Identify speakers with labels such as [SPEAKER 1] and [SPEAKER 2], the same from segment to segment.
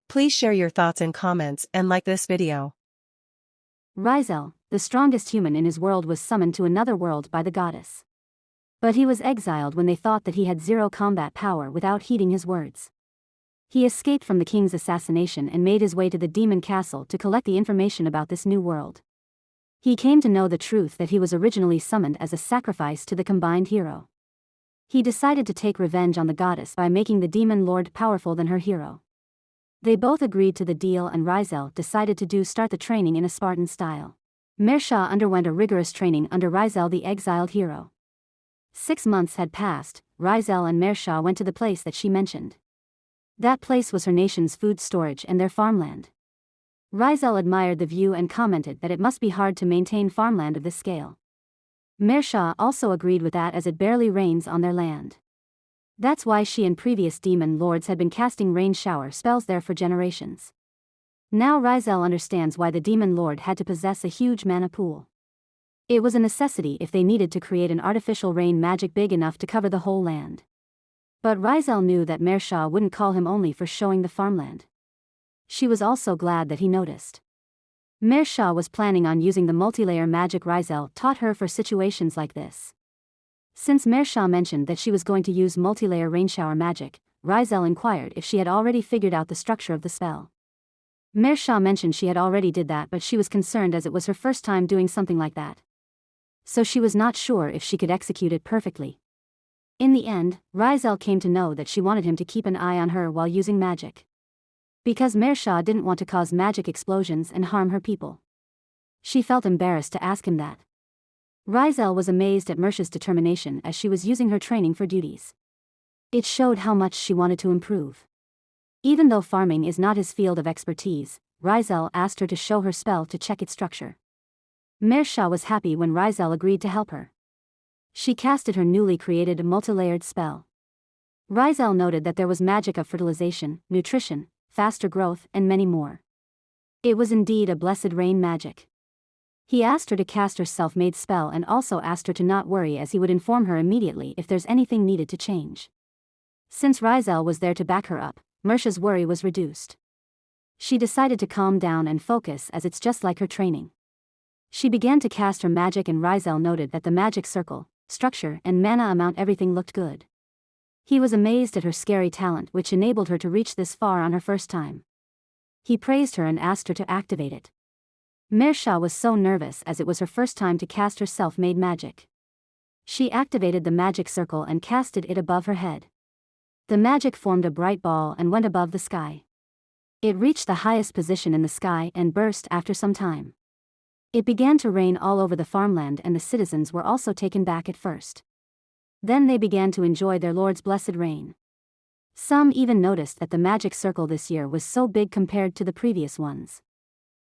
[SPEAKER 1] Please share your thoughts in comments and like this video.
[SPEAKER 2] Raizel, the strongest human in his world, was summoned to another world by the goddess. But he was exiled when they thought that he had zero combat power without heeding his words. He escaped from the king's assassination and made his way to the demon castle to collect the information about this new world. He came to know the truth that he was originally summoned as a sacrifice to the combined hero. He decided to take revenge on the goddess by making the demon lord powerful than her hero. They both agreed to the deal, and Raizel decided to start the training in a Spartan style. Mersha underwent a rigorous training under Raizel, the exiled hero. 6 months had passed. Raizel and Mersha went to the place that she mentioned. That place was her nation's food storage and their farmland. Raizel admired the view and commented that it must be hard to maintain farmland of this scale. Mersha also agreed with that, as it barely rains on their land. That's why she and previous demon lords had been casting rain shower spells there for generations. Now Raizel understands why the demon lord had to possess a huge mana pool. It was a necessity if they needed to create an artificial rain magic big enough to cover the whole land. But Raizel knew that Mersha wouldn't call him only for showing the farmland. She was also glad that he noticed. Mersha was planning on using the multilayer magic Raizel taught her for situations like this. Since Mersha mentioned that she was going to use multilayer rainshower magic, Raizel inquired if she had already figured out the structure of the spell. Mersha mentioned she had already did that, but she was concerned as it was her first time doing something like that. So she was not sure if she could execute it perfectly. In the end, Raizel came to know that she wanted him to keep an eye on her while using magic. Because Mersha didn't want to cause magic explosions and harm her people. She felt embarrassed to ask him that. Raizel was amazed at Mersha's determination as she was using her training for duties. It showed how much she wanted to improve. Even though farming is not his field of expertise, Raizel asked her to show her spell to check its structure. Mersha was happy when Raizel agreed to help her. She casted her newly created multilayered spell. Raizel noted that there was magic of fertilization, nutrition, faster growth, and many more. It was indeed a blessed rain magic. He asked her to cast her self-made spell and also asked her to not worry, as he would inform her immediately if there's anything needed to change. Since Raizel was there to back her up, Mersha's worry was reduced. She decided to calm down and focus, as it's just like her training. She began to cast her magic, and Raizel noted that the magic circle, structure, and mana amount, everything looked good. He was amazed at her scary talent, which enabled her to reach this far on her first time. He praised her and asked her to activate it. Mersha was so nervous as it was her first time to cast her self-made magic. She activated the magic circle and casted it above her head. The magic formed a bright ball and went above the sky. It reached the highest position in the sky and burst after some time. It began to rain all over the farmland, and the citizens were also taken back at first. Then they began to enjoy their lord's blessed rain. Some even noticed that the magic circle this year was so big compared to the previous ones.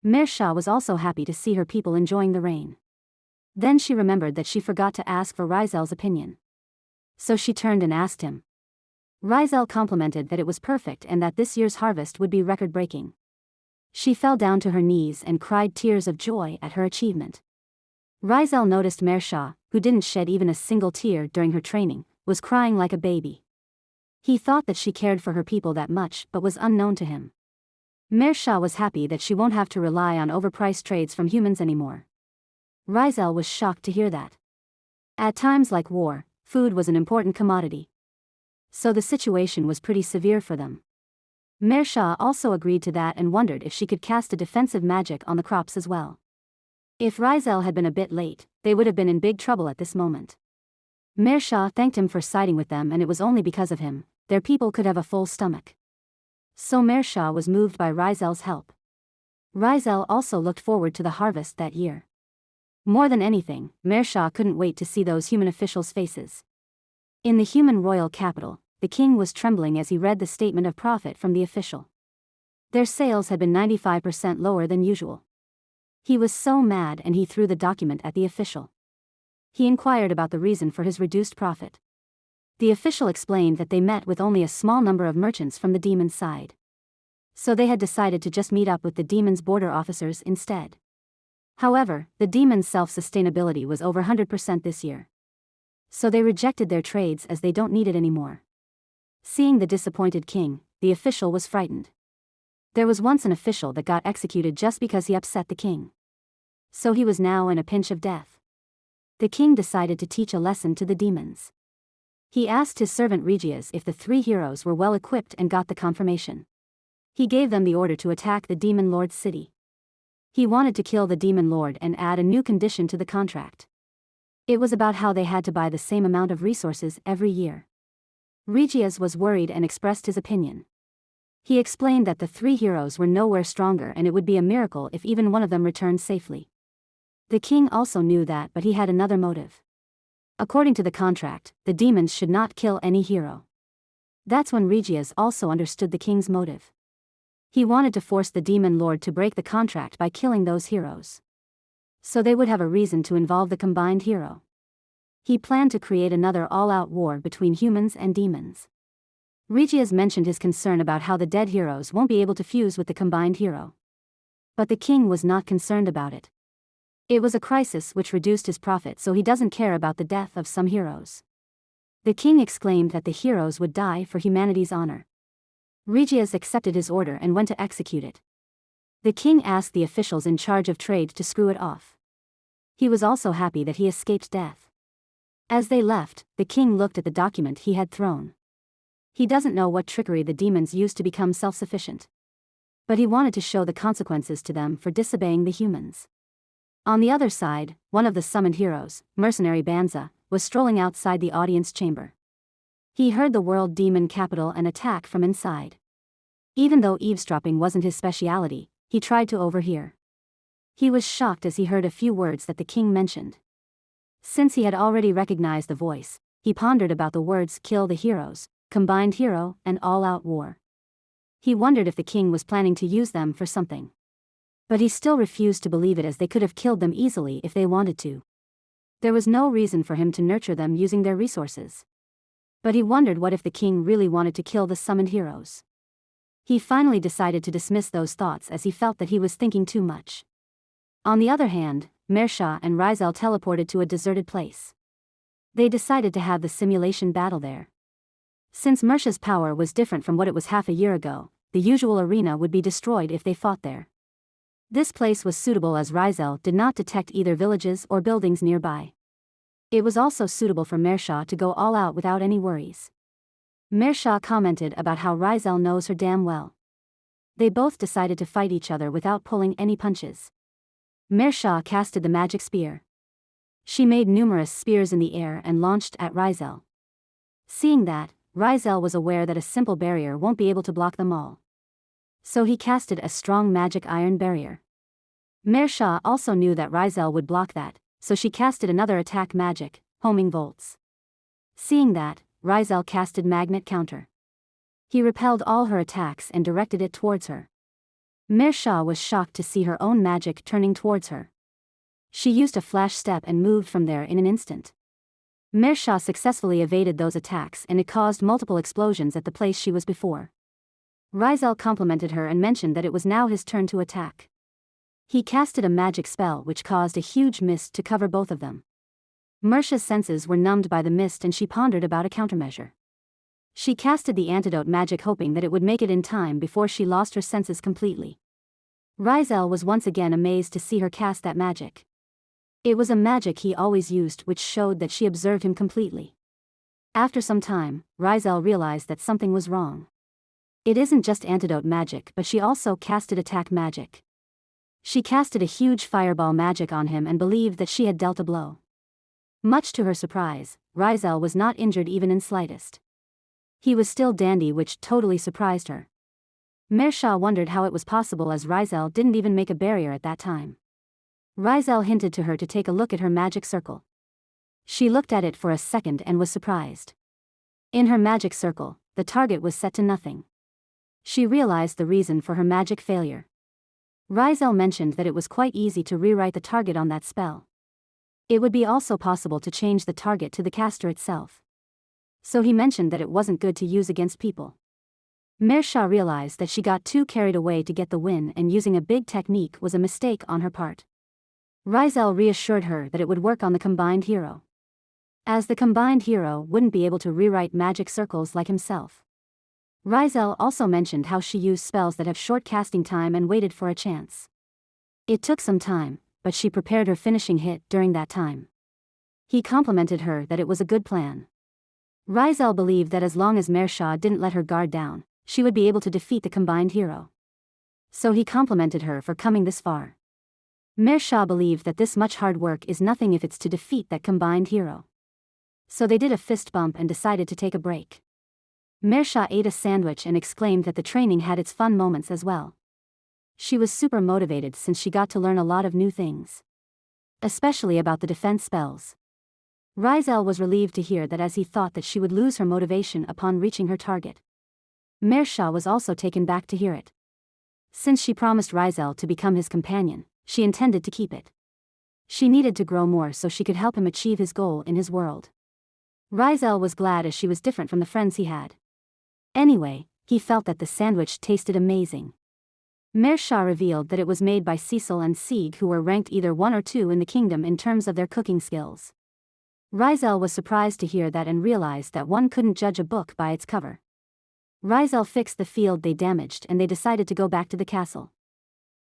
[SPEAKER 2] Mersha was also happy to see her people enjoying the rain. Then she remembered that she forgot to ask for Raizel's opinion. So she turned and asked him. Raizel complimented that it was perfect and that this year's harvest would be record-breaking. She fell down to her knees and cried tears of joy at her achievement. Raizel noticed Mersha, who didn't shed even a single tear during her training, was crying like a baby. He thought that she cared for her people that much, but was unknown to him. Mersha was happy that she won't have to rely on overpriced trades from humans anymore. Raizel was shocked to hear that. At times like war, food was an important commodity. So the situation was pretty severe for them. Mersha also agreed to that and wondered if she could cast a defensive magic on the crops as well. If Raizel had been a bit late, they would have been in big trouble at this moment. Mersha thanked him for siding with them, and it was only because of him their people could have a full stomach. So Mersha was moved by Raizel's help. Raizel also looked forward to the harvest that year. More than anything, Mersha couldn't wait to see those human officials' faces. In the human royal capital, the king was trembling as he read the statement of profit from the official. Their sales had been 95% lower than usual. He was so mad, and he threw the document at the official. He inquired about the reason for his reduced profit. The official explained that they met with only a small number of merchants from the demon's side. So they had decided to just meet up with the demon's border officers instead. However, the demon's self-sustainability was over 100% this year. So they rejected their trades as they don't need it anymore. Seeing the disappointed king, the official was frightened. There was once an official that got executed just because he upset the king. So he was now in a pinch of death. The king decided to teach a lesson to the demons. He asked his servant Raizel if the three heroes were well equipped and got the confirmation. He gave them the order to attack the demon lord's city. He wanted to kill the demon lord and add a new condition to the contract. It was about how they had to buy the same amount of resources every year. Raizel was worried and expressed his opinion. He explained that the three heroes were nowhere stronger and it would be a miracle if even one of them returned safely. The king also knew that, but he had another motive. According to the contract, the demons should not kill any hero. That's when Raizel also understood the king's motive. He wanted to force the demon lord to break the contract by killing those heroes. So they would have a reason to involve the combined hero. He planned to create another all-out war between humans and demons. Raizel mentioned his concern about how the dead heroes won't be able to fuse with the combined hero. But the king was not concerned about it. It was a crisis which reduced his profit, so he doesn't care about the death of some heroes. The king exclaimed that the heroes would die for humanity's honor. Raizel accepted his order and went to execute it. The king asked the officials in charge of trade to screw it off. He was also happy that he escaped death. As they left, the king looked at the document he had thrown. He doesn't know what trickery the demons used to become self-sufficient. But he wanted to show the consequences to them for disobeying the humans. On the other side, one of the summoned heroes, mercenary Banza, was strolling outside the audience chamber. He heard the world demon capital and attack from inside. Even though eavesdropping wasn't his speciality, he tried to overhear. He was shocked as he heard a few words that the king mentioned. Since he had already recognized the voice, he pondered about the words kill the heroes, combined hero, and all-out war. He wondered if the king was planning to use them for something. But he still refused to believe it, as they could have killed them easily if they wanted to. There was no reason for him to nurture them using their resources. But he wondered what if the king really wanted to kill the summoned heroes. He finally decided to dismiss those thoughts as he felt that he was thinking too much. On the other hand, Mersha and Raizel teleported to a deserted place. They decided to have the simulation battle there. Since Mersha's power was different from what it was half a year ago, the usual arena would be destroyed if they fought there. This place was suitable as Raizel did not detect either villages or buildings nearby. It was also suitable for Mersha to go all out without any worries. Mersha commented about how Raizel knows her damn well. They both decided to fight each other without pulling any punches. Mersha casted the magic spear. She made numerous spears in the air and launched at Raizel. Seeing that, Raizel was aware that a simple barrier won't be able to block them all. So he casted a strong magic iron barrier. Mersha also knew that Raizel would block that, so she casted another attack magic, homing bolts. Seeing that, Raizel casted magnet counter. He repelled all her attacks and directed it towards her. Mersha was shocked to see her own magic turning towards her. She used a flash step and moved from there in an instant. Mersha successfully evaded those attacks and it caused multiple explosions at the place she was before. Raizel complimented her and mentioned that it was now his turn to attack. He casted a magic spell which caused a huge mist to cover both of them. Mersha's senses were numbed by the mist and she pondered about a countermeasure. She casted the antidote magic hoping that it would make it in time before she lost her senses completely. Raizel was once again amazed to see her cast that magic. It was a magic he always used which showed that she observed him completely. After some time, Raizel realized that something was wrong. It isn't just antidote magic, but she also casted attack magic. She casted a huge fireball magic on him and believed that she had dealt a blow. Much to her surprise, Raizel was not injured even in slightest. He was still dandy, which totally surprised her. Mersha wondered how it was possible as Raizel didn't even make a barrier at that time. Raizel hinted to her to take a look at her magic circle. She looked at it for a second and was surprised. In her magic circle, the target was set to nothing. She realized the reason for her magic failure. Raizel mentioned that it was quite easy to rewrite the target on that spell. It would be also possible to change the target to the caster itself. So he mentioned that it wasn't good to use against people. Mersha realized that she got too carried away to get the win and using a big technique was a mistake on her part. Raizel reassured her that it would work on the combined hero. As the combined hero wouldn't be able to rewrite magic circles like himself. Raizel also mentioned how she used spells that have short casting time and waited for a chance. It took some time, but she prepared her finishing hit during that time. He complimented her that it was a good plan. Raizel believed that as long as Mersha didn't let her guard down, she would be able to defeat the combined hero. So he complimented her for coming this far. Mersha believed that this much hard work is nothing if it's to defeat that combined hero. So they did a fist bump and decided to take a break. Mersha ate a sandwich and exclaimed that the training had its fun moments as well. She was super motivated since she got to learn a lot of new things. Especially about the defense spells. Raizel was relieved to hear that, as he thought that she would lose her motivation upon reaching her target. Mersha was also taken back to hear it. Since she promised Raizel to become his companion, she intended to keep it. She needed to grow more so she could help him achieve his goal in his world. Raizel was glad as she was different from the friends he had. Anyway, he felt that the sandwich tasted amazing. Mersha revealed that it was made by Cecil and Sieg, who were ranked either 1 or 2 in the kingdom in terms of their cooking skills. Raizel was surprised to hear that and realized that one couldn't judge a book by its cover. Raizel fixed the field they damaged and they decided to go back to the castle.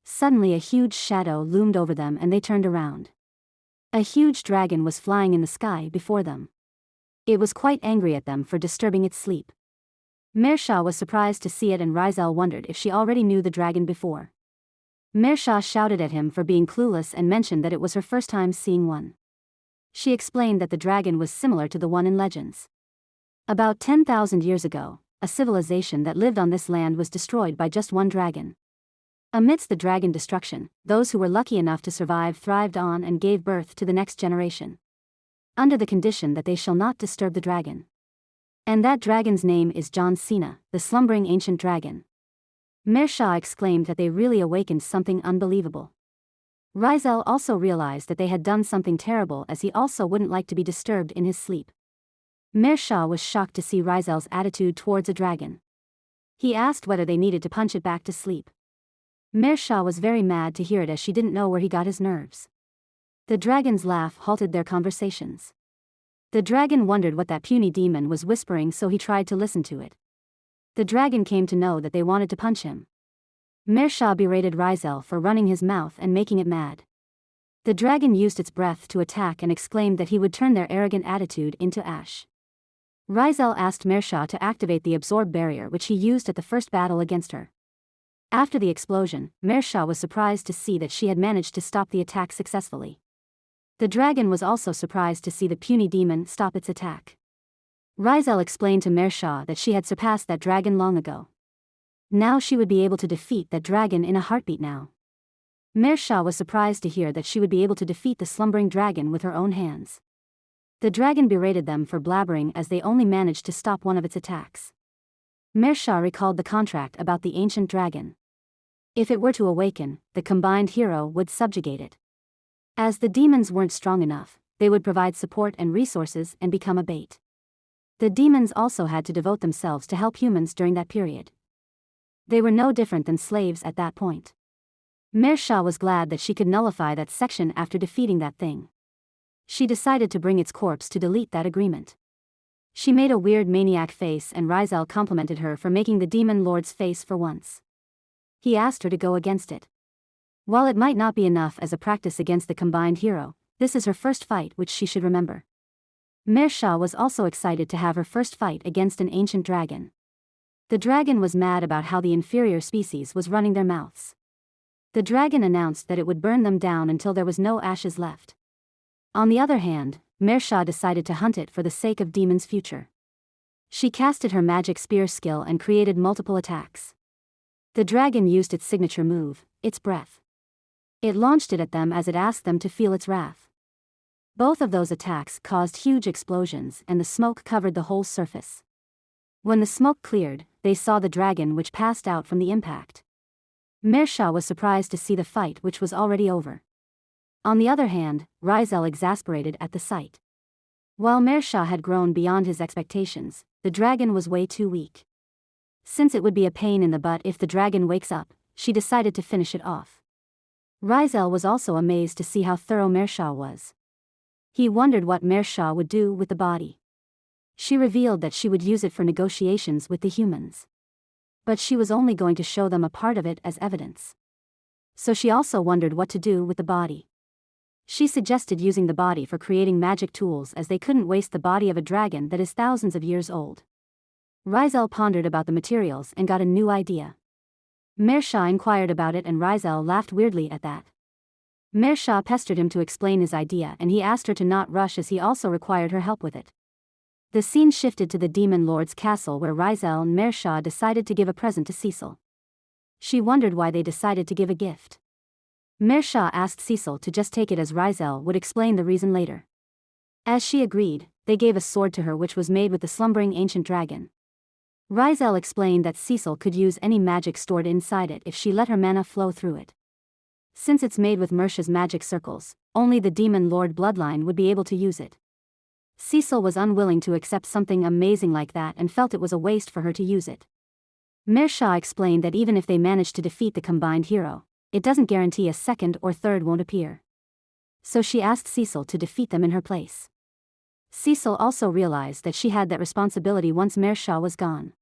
[SPEAKER 2] Suddenly a huge shadow loomed over them and they turned around. A huge dragon was flying in the sky before them. It was quite angry at them for disturbing its sleep. Mersha was surprised to see it and Raizel wondered if she already knew the dragon before. Mersha shouted at him for being clueless and mentioned that it was her first time seeing one. She explained that the dragon was similar to the one in legends. About 10,000 years ago, a civilization that lived on this land was destroyed by just one dragon. Amidst the dragon destruction, those who were lucky enough to survive thrived on and gave birth to the next generation. Under the condition that they shall not disturb the dragon. And that dragon's name is John Cena, the slumbering ancient dragon. Mersha exclaimed that they really awakened something unbelievable. Raizel also realized that they had done something terrible, as he also wouldn't like to be disturbed in his sleep. Mersha was shocked to see Raizel's attitude towards a dragon. He asked whether they needed to punch it back to sleep. Mersha was very mad to hear it, as she didn't know where he got his nerves. The dragon's laugh halted their conversations. The dragon wondered what that puny demon was whispering, so he tried to listen to it. The dragon came to know that they wanted to punch him. Mersha berated Raizel for running his mouth and making it mad. The dragon used its breath to attack and exclaimed that he would turn their arrogant attitude into ash. Raizel asked Mersha to activate the absorb barrier, which he used at the first battle against her. After the explosion, Mersha was surprised to see that she had managed to stop the attack successfully. The dragon was also surprised to see the puny demon stop its attack. Raizel explained to Mersha that she had surpassed that dragon long ago. Now she would be able to defeat that dragon in a heartbeat now. Mersha was surprised to hear that she would be able to defeat the slumbering dragon with her own hands. The dragon berated them for blabbering, as they only managed to stop one of its attacks. Mersha recalled the contract about the ancient dragon. If it were to awaken, the combined hero would subjugate it. As the demons weren't strong enough, they would provide support and resources and become a bait. The demons also had to devote themselves to help humans during that period. They were no different than slaves at that point. Mersha was glad that she could nullify that section after defeating that thing. She decided to bring its corpse to delete that agreement. She made a weird maniac face and Raizel complimented her for making the demon lord's face for once. He asked her to go against it. While it might not be enough as a practice against the combined hero, this is her first fight, which she should remember. Mersha was also excited to have her first fight against an ancient dragon. The dragon was mad about how the inferior species was running their mouths. The dragon announced that it would burn them down until there was no ashes left. On the other hand, Mersha decided to hunt it for the sake of Demon's future. She casted her magic spear skill and created multiple attacks. The dragon used its signature move, its breath. It launched it at them as it asked them to feel its wrath. Both of those attacks caused huge explosions and the smoke covered the whole surface. When the smoke cleared, they saw the dragon, which passed out from the impact. Mersha was surprised to see the fight, which was already over. On the other hand, Raizel exasperated at the sight. While Mersha had grown beyond his expectations, the dragon was way too weak. Since it would be a pain in the butt if the dragon wakes up, she decided to finish it off. Raizel was also amazed to see how thorough Mersha was. He wondered what Mersha would do with the body. She revealed that she would use it for negotiations with the humans. But she was only going to show them a part of it as evidence. So she also wondered what to do with the body. She suggested using the body for creating magic tools, as they couldn't waste the body of a dragon that is thousands of years old. Raizel pondered about the materials and got a new idea. Mersha inquired about it and Raizel laughed weirdly at that. Mersha pestered him to explain his idea and he asked her to not rush as he also required her help with it. The scene shifted to the Demon Lord's castle where Raizel and Mersha decided to give a present to Cecil. She wondered why they decided to give a gift. Mersha asked Cecil to just take it, as Raizel would explain the reason later. As she agreed, they gave a sword to her which was made with the slumbering ancient dragon. Raizel explained that Cecil could use any magic stored inside it if she let her mana flow through it. Since it's made with Mersha's magic circles, only the Demon Lord bloodline would be able to use it. Cecil was unwilling to accept something amazing like that and felt it was a waste for her to use it. Mersha explained that even if they managed to defeat the combined hero, it doesn't guarantee a second or third won't appear. So she asked Cecil to defeat them in her place. Cecil also realized that she had that responsibility once Mersha was gone.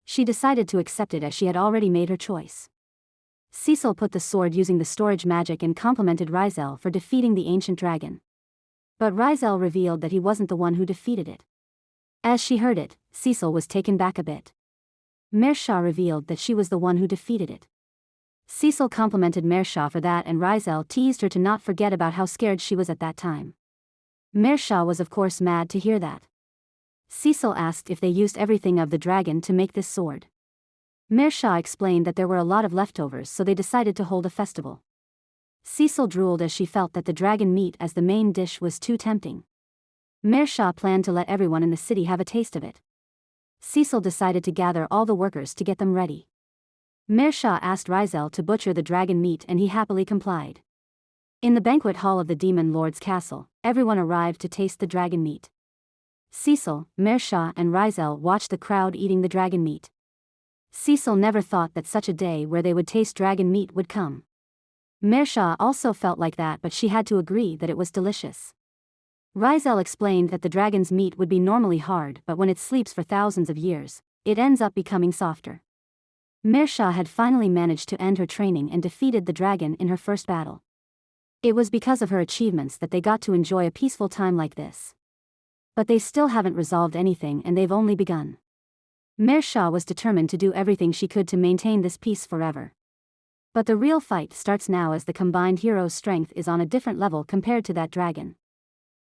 [SPEAKER 2] She decided to accept it as she had already made her choice. Cecil put the sword using the storage magic and complimented Raizel for defeating the ancient dragon. But Raizel revealed that he wasn't the one who defeated it. As she heard it, Cecil was taken back a bit. Mersha revealed that she was the one who defeated it. Cecil complimented Mersha for that and Raizel teased her to not forget about how scared she was at that time. Mersha was of course mad to hear that. Cecil asked if they used everything of the dragon to make this sword. Mersha explained that there were a lot of leftovers, so they decided to hold a festival. Cecil drooled as she felt that the dragon meat as the main dish was too tempting. Mersha planned to let everyone in the city have a taste of it. Cecil decided to gather all the workers to get them ready. Mersha asked Raizel to butcher the dragon meat and he happily complied. In the banquet hall of the Demon Lord's castle, everyone arrived to taste the dragon meat. Cecil, Mersha and Raizel watched the crowd eating the dragon meat. Cecil never thought that such a day where they would taste dragon meat would come. Mersha also felt like that, but she had to agree that it was delicious. Raizel explained that the dragon's meat would be normally hard, but when it sleeps for thousands of years, it ends up becoming softer. Mersha had finally managed to end her training and defeated the dragon in her first battle. It was because of her achievements that they got to enjoy a peaceful time like this. But they still haven't resolved anything and they've only begun. Mersha was determined to do everything she could to maintain this peace forever. But the real fight starts now, as the combined hero's strength is on a different level compared to that dragon.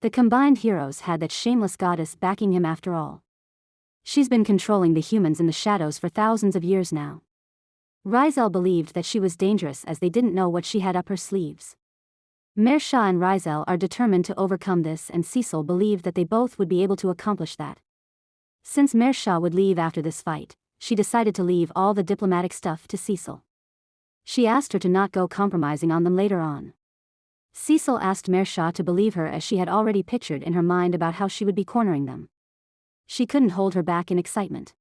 [SPEAKER 2] The combined heroes had that shameless goddess backing him after all. She's been controlling the humans in the shadows for thousands of years now. Raizel believed that she was dangerous as they didn't know what she had up her sleeves. Mersha and Raizel are determined to overcome this, and Cecil believed that they both would be able to accomplish that. Since Mersha would leave after this fight, she decided to leave all the diplomatic stuff to Cecil. She asked her to not go compromising on them later on. Cecil asked Mersha to believe her as she had already pictured in her mind about how she would be cornering them. She couldn't hold her back in excitement.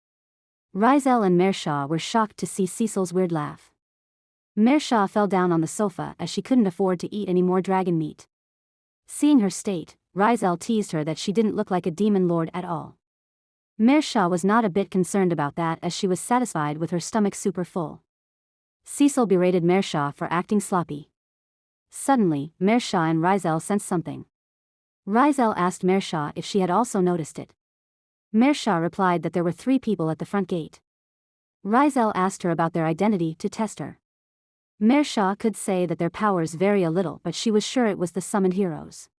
[SPEAKER 2] Raizel and Mersha were shocked to see Cecil's weird laugh. Mersha fell down on the sofa as she couldn't afford to eat any more dragon meat. Seeing her state, Raizel teased her that she didn't look like a demon lord at all. Mersha was not a bit concerned about that as she was satisfied with her stomach super full. Cecil berated Mersha for acting sloppy. Suddenly, Mersha and Raizel sensed something. Raizel asked Mersha if she had also noticed it. Mersha replied that there were 3 people at the front gate. Raizel asked her about their identity to test her. Mersha could say that their powers vary a little, but she was sure it was the summoned heroes.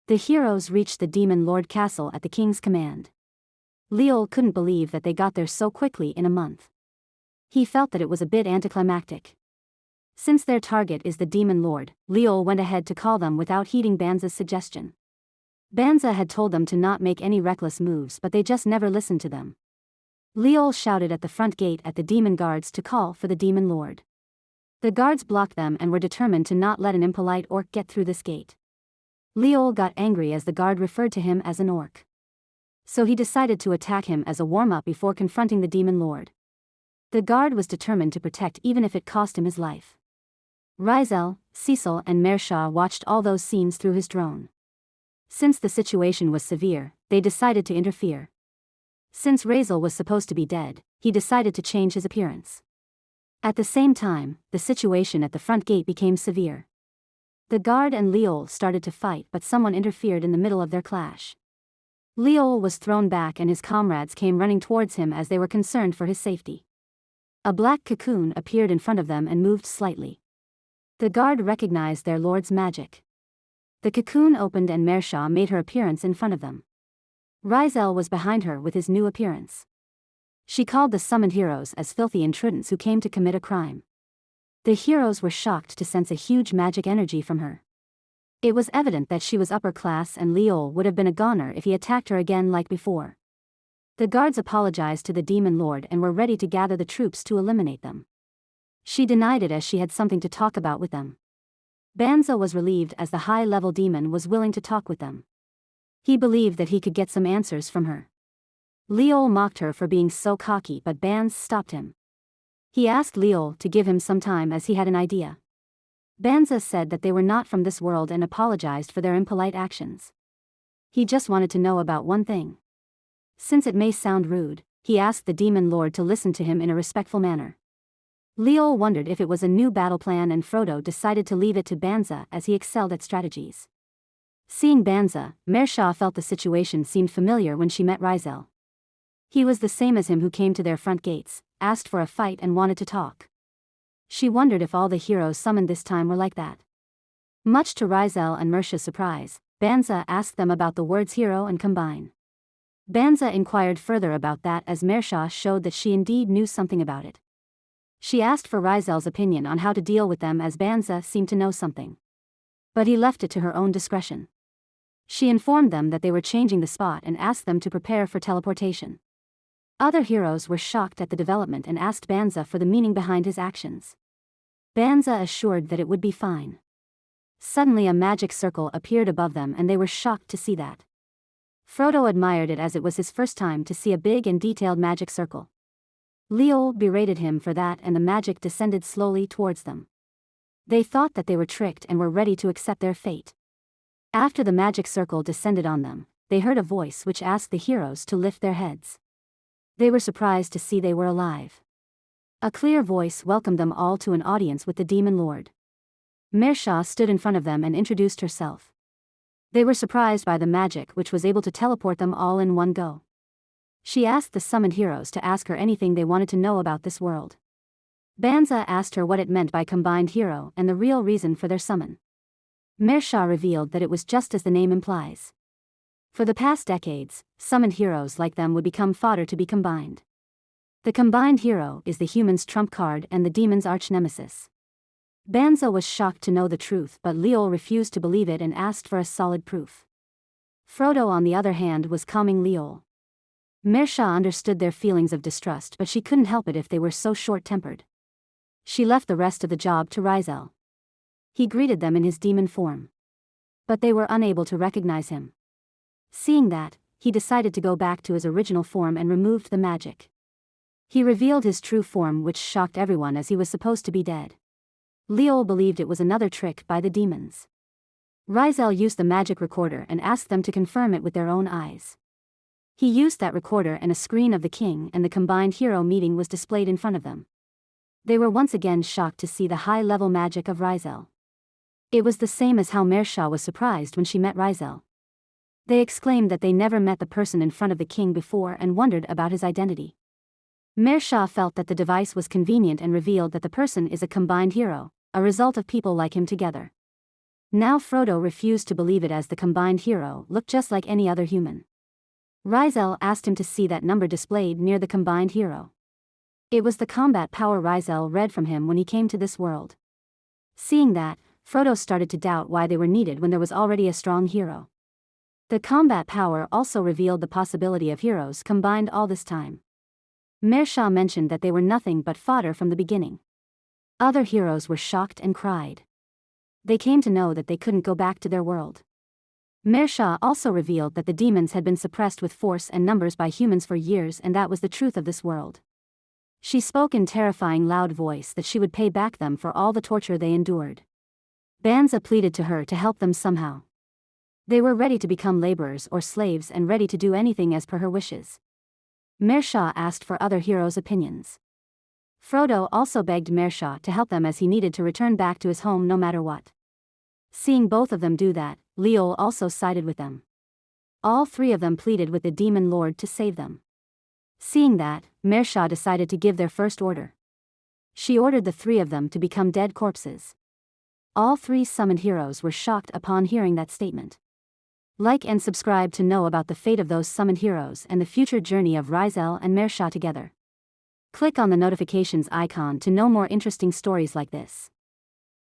[SPEAKER 2] The heroes reached the Demon Lord castle at the king's command. Leol couldn't believe that they got there so quickly in a month. He felt that it was a bit anticlimactic. Since their target is the Demon Lord, Leol went ahead to call them without heeding Banza's suggestion. Banza had told them to not make any reckless moves, but they just never listened to them. Leol shouted at the front gate at the demon guards to call for the Demon Lord. The guards blocked them and were determined to not let an impolite orc get through this gate. Leol got angry as the guard referred to him as an orc. So he decided to attack him as a warm-up before confronting the Demon Lord. The guard was determined to protect even if it cost him his life. Raizel, Cecil and Mersha watched all those scenes through his drone. Since the situation was severe, they decided to interfere. Since Raizel was supposed to be dead, he decided to change his appearance. At the same time, the situation at the front gate became severe. The guard and Raizel started to fight, but someone interfered in the middle of their clash. Raizel was thrown back and his comrades came running towards him as they were concerned for his safety. A black cocoon appeared in front of them and moved slightly. The guard recognized their lord's magic. The cocoon opened and Mersha made her appearance in front of them. Raizel was behind her with his new appearance. She called the summoned heroes as filthy intruders who came to commit a crime. The heroes were shocked to sense a huge magic energy from her. It was evident that she was upper class and Raizel would have been a goner if he attacked her again like before. The guards apologized to the demon lord and were ready to gather the troops to eliminate them. She denied it as she had something to talk about with them. Banza was relieved as the high-level demon was willing to talk with them. He believed that he could get some answers from her. Raizel mocked her for being so cocky, but Banza stopped him. He asked Raizel to give him some time as he had an idea. Banza said that they were not from this world and apologized for their impolite actions. He just wanted to know about one thing. Since it may sound rude, he asked the demon lord to listen to him in a respectful manner. Raizel wondered if it was a new battle plan and Frodo decided to leave it to Banza as he excelled at strategies. Seeing Banza, Mersha felt the situation seemed familiar when she met Raizel. He was the same as him who came to their front gates, asked for a fight and wanted to talk. She wondered if all the heroes summoned this time were like that. Much to Raizel and Mersha's surprise, Banza asked them about the words hero and combine. Banza inquired further about that as Mersha showed that she indeed knew something about it. She asked for Raizel's opinion on how to deal with them as Banza seemed to know something. But he left it to her own discretion. She informed them that they were changing the spot and asked them to prepare for teleportation. Other heroes were shocked at the development and asked Banza for the meaning behind his actions. Banza assured that it would be fine. Suddenly a magic circle appeared above them and they were shocked to see that. Frodo admired it as it was his first time to see a big and detailed magic circle. Raizel berated him for that and the magic descended slowly towards them. They thought that they were tricked and were ready to accept their fate. After the magic circle descended on them, they heard a voice which asked the heroes to lift their heads. They were surprised to see they were alive. A clear voice welcomed them all to an audience with the demon lord. Mersha stood in front of them and introduced herself. They were surprised by the magic which was able to teleport them all in one go. She asked the summoned heroes to ask her anything they wanted to know about this world. Banza asked her what it meant by combined hero and the real reason for their summon. Mersha revealed that it was just as the name implies. For the past decades, summoned heroes like them would become fodder to be combined. The combined hero is the human's trump card and the demon's arch-nemesis. Banza was shocked to know the truth, but Raizel refused to believe it and asked for a solid proof. Frodo on the other hand was calming Raizel. Mersha understood their feelings of distrust, but she couldn't help it if they were so short-tempered. She left the rest of the job to Raizel. He greeted them in his demon form. But they were unable to recognize him. Seeing that, he decided to go back to his original form and removed the magic. He revealed his true form, which shocked everyone as he was supposed to be dead. Raizel believed it was another trick by the demons. Raizel used the magic recorder and asked them to confirm it with their own eyes. He used that recorder and a screen of the king and the combined hero meeting was displayed in front of them. They were once again shocked to see the high-level magic of Raizel. It was the same as how Mersha was surprised when she met Raizel. They exclaimed that they never met the person in front of the king before and wondered about his identity. Mersha felt that the device was convenient and revealed that the person is a combined hero, a result of people like him together. Now Frodo refused to believe it as the combined hero looked just like any other human. Raizel asked him to see that number displayed near the combined hero. It was the combat power Raizel read from him when he came to this world. Seeing that, Frodo started to doubt why they were needed when there was already a strong hero. The combat power also revealed the possibility of heroes combined all this time. Mersha mentioned that they were nothing but fodder from the beginning. Other heroes were shocked and cried. They came to know that they couldn't go back to their world. Mersha also revealed that the demons had been suppressed with force and numbers by humans for years, and that was the truth of this world. She spoke in terrifying loud voice that she would pay back them for all the torture they endured. Banza pleaded to her to help them somehow. They were ready to become laborers or slaves and ready to do anything as per her wishes. Mersha asked for other heroes' opinions. Frodo also begged Mersha to help them as he needed to return back to his home no matter what. Seeing both of them do that, Leol also sided with them. All three of them pleaded with the Demon Lord to save them. Seeing that, Mersha decided to give their first order. She ordered the three of them to become dead corpses. All three summoned heroes were shocked upon hearing that statement. Like and subscribe to know about the fate of those summoned heroes and the future journey of Raizel and Mersha together. Click on the notifications icon to know more interesting stories like this.